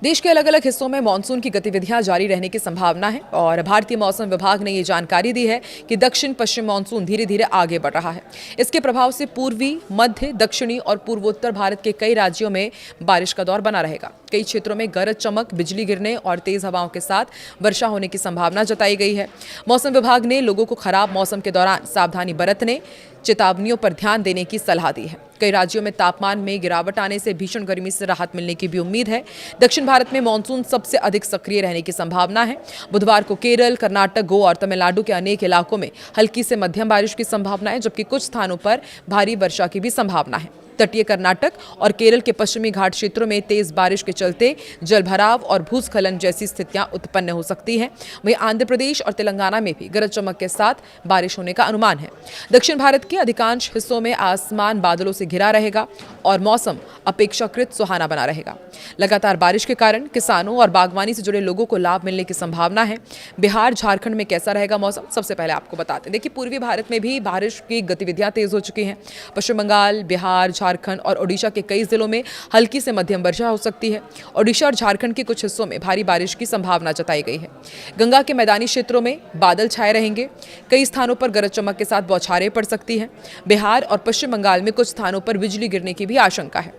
देश के अलग अलग हिस्सों में मानसून की गतिविधियां जारी रहने की संभावना है और भारतीय मौसम विभाग ने ये जानकारी दी है कि दक्षिण पश्चिम मानसून धीरे धीरे आगे बढ़ रहा है। इसके प्रभाव से पूर्वी, मध्य, दक्षिणी और पूर्वोत्तर भारत के कई राज्यों में बारिश का दौर बना रहेगा। कई क्षेत्रों में गरज चमक, बिजली गिरने और तेज हवाओं के साथ वर्षा होने की संभावना जताई गई है। मौसम विभाग ने लोगों को खराब मौसम के दौरान सावधानी बरतने, चेतावनियों पर ध्यान देने की सलाह दी है। कई राज्यों में तापमान में गिरावट आने से भीषण गर्मी से राहत मिलने की भी उम्मीद है। दक्षिण भारत में मानसून सबसे अधिक सक्रिय रहने की संभावना है। बुधवार को केरल, कर्नाटक, गोवा और तमिलनाडु के अनेक इलाकों में हल्की से मध्यम बारिश की संभावना है, जबकि कुछ स्थानों पर भारी वर्षा की भी संभावना है। तटीय कर्नाटक और केरल के पश्चिमी घाट क्षेत्रों में तेज बारिश के चलते जलभराव और भूस्खलन जैसी स्थितियां उत्पन्न हो सकती हैं। वहीं आंध्र प्रदेश और तेलंगाना में भी गरज चमक के साथ बारिश होने का अनुमान है। दक्षिण भारत के अधिकांश हिस्सों में आसमान बादलों से घिरा रहेगा और मौसम अपेक्षाकृत सुहाना बना रहेगा। लगातार बारिश के कारण किसानों और बागवानी से जुड़े लोगों को लाभ मिलने की संभावना है। बिहार, झारखंड में कैसा रहेगा मौसम, सबसे पहले आपको बताते हैं। देखिए, पूर्वी भारत में भी बारिश की गतिविधियां तेज हो चुकी हैं। पश्चिम बंगाल, बिहार, झारखंड और ओडिशा के कई जिलों में हल्की से मध्यम वर्षा हो सकती है। ओडिशा और झारखंड के कुछ हिस्सों में भारी बारिश की संभावना जताई गई है। गंगा के मैदानी क्षेत्रों में बादल छाए रहेंगे। कई स्थानों पर गरज चमक के साथ बौछारें पड़ सकती हैं। बिहार और पश्चिम बंगाल में कुछ स्थानों पर बिजली गिरने की भी आशंका है।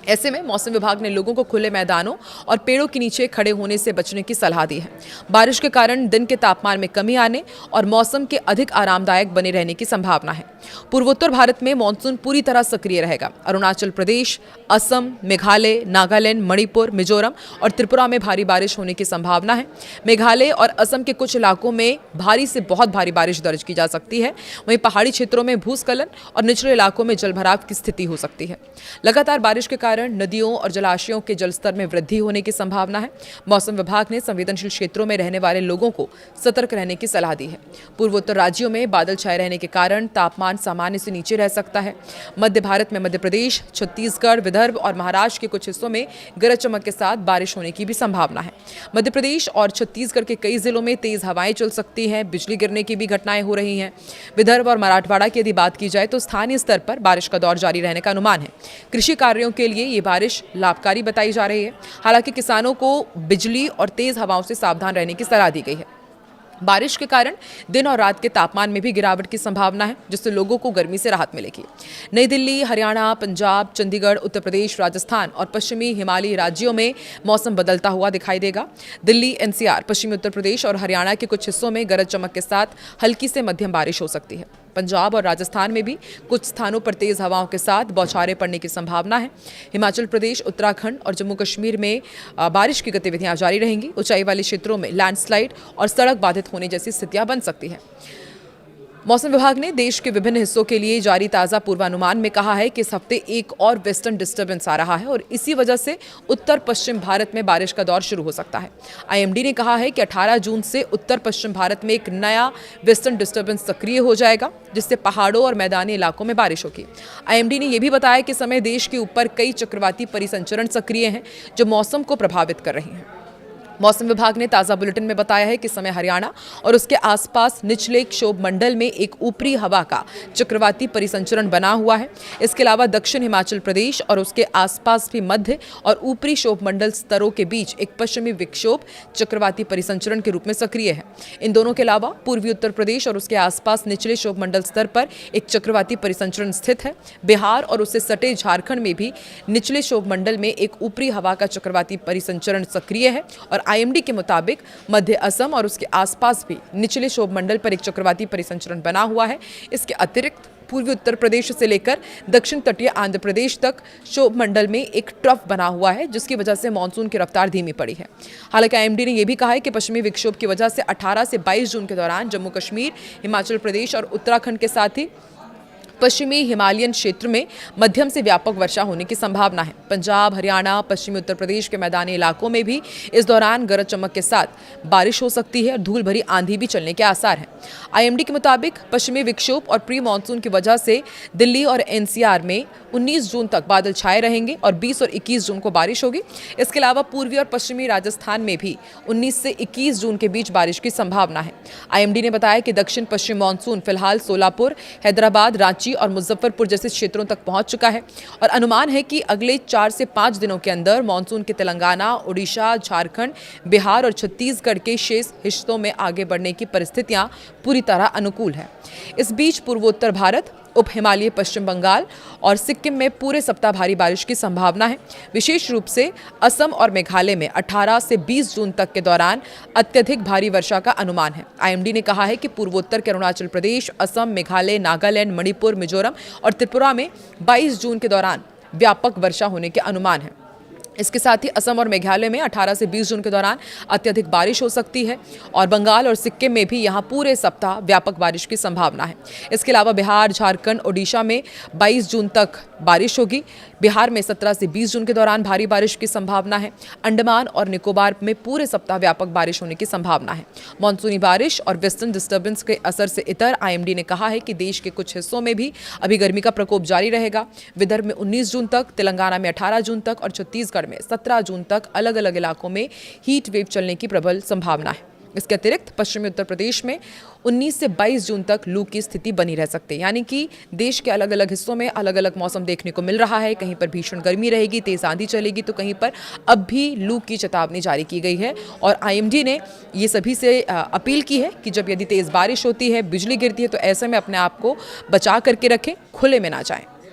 ऐसे में मौसम विभाग ने लोगों को खुले मैदानों और पेड़ों के नीचे खड़े होने से बचने की सलाह दी है। बारिश के कारण दिन के तापमान में कमी आने और मौसम के अधिक आरामदायक बने रहने की संभावना है। पूर्वोत्तर भारत में मानसून पूरी तरह सक्रिय रहेगा। अरुणाचल प्रदेश, असम, मेघालय, नागालैंड, मणिपुर, मिजोरम और त्रिपुरा में भारी बारिश होने की संभावना है। मेघालय और असम के कुछ इलाकों में भारी से बहुत भारी बारिश दर्ज की जा सकती है। वहीं पहाड़ी क्षेत्रों में भूस्खलन और निचले इलाकों में जलभराव की स्थिति हो सकती है। लगातार बारिश के कारण नदियों और जलाशयों के जलस्तर में वृद्धि होने की संभावना है। मौसम विभाग ने संवेदनशील क्षेत्रों में रहने वाले लोगों को सतर्क रहने की सलाह दी है। पूर्वोत्तर राज्यों में बादल छाए रहने के कारण तापमान सामान्य से नीचे रह सकता है। मध्य भारत में मध्य प्रदेश, छत्तीसगढ़, विदर्भ और महाराष्ट्र के कुछ हिस्सों में गरज चमक के साथ बारिश होने की भी संभावना है। मध्य प्रदेश और छत्तीसगढ़ के कई जिलों में तेज हवाएं चल सकती हैं। बिजली गिरने की भी घटनाएं हो रही हैं। विदर्भ और मराठवाड़ा की यदि बात की जाए तो स्थानीय स्तर पर बारिश का दौर जारी रहने का अनुमान है। कृषि कार्यों के लिए ये बारिश लाभकारी बताई जा रही है। हालांकि किसानों को बिजली और तेज हवाओं से सावधान रहने की सलाह दी गई है। बारिश के कारण दिन और रात के तापमान में भी गिरावट की संभावना है, जिससे लोगों को गर्मी से राहत मिलेगी। नई दिल्ली, हरियाणा, पंजाब, चंडीगढ़, उत्तर प्रदेश, राजस्थान और पश्चिमी हिमालयी राज्यों में मौसम बदलता हुआ दिखाई देगा। दिल्ली, एनसीआर, पश्चिमी उत्तर प्रदेश और हरियाणा के कुछ हिस्सों में गरज चमक के साथ हल्की से मध्यम बारिश हो सकती है। पंजाब और राजस्थान में भी कुछ स्थानों पर तेज हवाओं के साथ बौछारें पड़ने की संभावना है। हिमाचल प्रदेश, उत्तराखंड और जम्मू कश्मीर में बारिश की गतिविधियां जारी रहेंगी। ऊंचाई वाले क्षेत्रों में लैंडस्लाइड और सड़क बाधित होने जैसी स्थितियां बन सकती हैं। मौसम विभाग ने देश के विभिन्न हिस्सों के लिए जारी ताज़ा पूर्वानुमान में कहा है कि इस हफ्ते एक और वेस्टर्न डिस्टर्बेंस आ रहा है और इसी वजह से उत्तर पश्चिम भारत में बारिश का दौर शुरू हो सकता है। आईएमडी ने कहा है कि 18 जून से उत्तर पश्चिम भारत में एक नया वेस्टर्न डिस्टर्बेंस सक्रिय हो जाएगा, जिससे पहाड़ों और मैदानी इलाकों में बारिश होगी। आईएमडी ने यह भी बताया कि समय देश के ऊपर कई चक्रवाती परिसंचरण सक्रिय हैं, जो मौसम को प्रभावित कर रही हैं। मौसम विभाग ने ताज़ा बुलेटिन में बताया है कि समय हरियाणा और उसके आसपास निचले क्षोभ मंडल में एक ऊपरी हवा का चक्रवाती परिसंचरण बना हुआ है। इसके अलावा दक्षिण हिमाचल प्रदेश और उसके आसपास भी मध्य और ऊपरी क्षोभ मंडल स्तरों के बीच एक पश्चिमी विक्षोभ चक्रवाती परिसंचरण के रूप में सक्रिय है। इन दोनों के अलावा पूर्वी उत्तर प्रदेश और उसके आसपास निचले क्षोभ मंडल स्तर पर एक चक्रवाती परिसंचरण स्थित है। बिहार और उससे सटे झारखंड में भी निचले क्षोभ मंडल में एक ऊपरी हवा का चक्रवाती परिसंचरण सक्रिय है और आईएमडी के मुताबिक मध्य असम और उसके आसपास भी निचले क्षोभ मंडल पर एक चक्रवाती परिसंचरण बना हुआ है। इसके अतिरिक्त पूर्वी उत्तर प्रदेश से लेकर दक्षिण तटीय आंध्र प्रदेश तक क्षोभ मंडल में एक ट्रफ बना हुआ है, जिसकी वजह से मानसून की रफ्तार धीमी पड़ी है। हालांकि आईएमडी ने यह भी कहा है कि पश्चिमी विक्षोभ की वजह से 18 से 22 जून के दौरान जम्मू कश्मीर, हिमाचल प्रदेश और उत्तराखंड के साथ ही पश्चिमी हिमालयन क्षेत्र में मध्यम से व्यापक वर्षा होने की संभावना है। पंजाब, हरियाणा, पश्चिमी उत्तर प्रदेश के मैदानी इलाकों में भी इस दौरान गरज चमक के साथ बारिश हो सकती है और धूल भरी आंधी भी चलने के आसार हैं। आईएमडी के मुताबिक पश्चिमी विक्षोभ और प्री मानसून की वजह से दिल्ली और एनसीआर में 19 जून तक बादल छाए रहेंगे और 20 और 21 जून को बारिश होगी। इसके अलावा पूर्वी और पश्चिमी राजस्थान में भी 19 से 21 जून के बीच बारिश की संभावना है। आईएमडी ने बताया कि दक्षिण पश्चिम मानसून फिलहाल सोलापुर, हैदराबाद, रांची रांची और मुजफ्फरपुर जैसे क्षेत्रों तक पहुंच चुका है और अनुमान है कि अगले 4 से 5 दिनों के अंदर मानसून के तेलंगाना, ओडिशा, झारखंड, बिहार और छत्तीसगढ़ के शेष हिस्सों में आगे बढ़ने की परिस्थितियां पूरी तरह अनुकूल है। इस बीच पूर्वोत्तर भारत, उप हिमालय पश्चिम बंगाल और सिक्किम में पूरे सप्ताह भारी बारिश की संभावना है। विशेष रूप से असम और मेघालय में 18 से 20 जून तक के दौरान अत्यधिक भारी वर्षा का अनुमान है। आईएमडी ने कहा है कि पूर्वोत्तर के अरुणाचल प्रदेश, असम, मेघालय, नागालैंड, मणिपुर, मिजोरम और त्रिपुरा में 22 जून के दौरान व्यापक वर्षा होने के अनुमान है। इसके साथ ही असम और मेघालय में 18 से 20 जून के दौरान अत्यधिक बारिश हो सकती है और बंगाल और सिक्किम में भी यहां पूरे सप्ताह व्यापक बारिश की संभावना है। इसके अलावा बिहार, झारखंड, ओडिशा में 22 जून तक बारिश होगी। बिहार में 17 से 20 जून के दौरान भारी बारिश की संभावना है। अंडमान और निकोबार में पूरे सप्ताह व्यापक बारिश होने की संभावना है। मानसूनी बारिश और वेस्टर्न डिस्टर्बेंस के असर से इतर आईएमडी ने कहा है कि देश के कुछ हिस्सों में भी अभी गर्मी का प्रकोप जारी रहेगा। विदर्भ में 19 जून तक, तेलंगाना में 18 जून तक और छत्तीसगढ़ में 17 जून तक अलग अलग इलाकों में हीट वेव चलने की प्रबल संभावना है। इसके अतिरिक्त पश्चिमी उत्तर प्रदेश में 19 से 22 जून तक लू की स्थिति बनी रह सकती है। यानी कि देश के अलग अलग हिस्सों में अलग अलग मौसम देखने को मिल रहा है। कहीं पर भीषण गर्मी रहेगी, तेज आंधी चलेगी, तो कहीं पर अब भी लू की चेतावनी जारी की गई है। और आईएमडी ने ये सभी से अपील की है कि जब यदि तेज बारिश होती है, बिजली गिरती है, तो ऐसे में अपने आप को बचा करके रखें, खुले में ना जाएं।